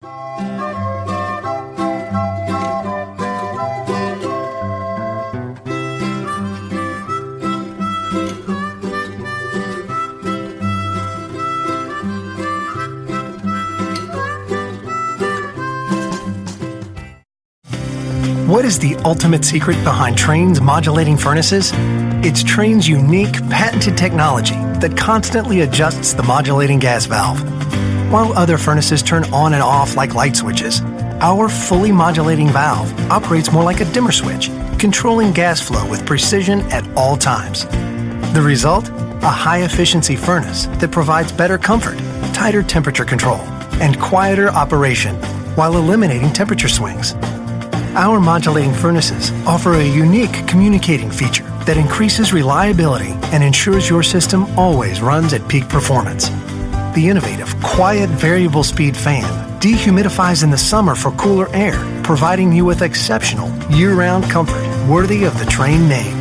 What is the ultimate secret behind Trane's modulating furnaces? It's Trane's unique, patented technology that constantly adjusts the modulating gas valve. While other furnaces turn on and off like light switches, our fully modulating valve operates more like a dimmer switch, controlling gas flow with precision at all times. The result? A high-efficiency furnace that provides better comfort, tighter temperature control, and quieter operation while eliminating temperature swings. Our modulating furnaces offer a unique communicating feature that increases reliability and ensures your system always runs at peak performance. The innovative, quiet variable speed fan dehumidifies in the summer for cooler air, providing you with exceptional year-round comfort worthy of the Trane name.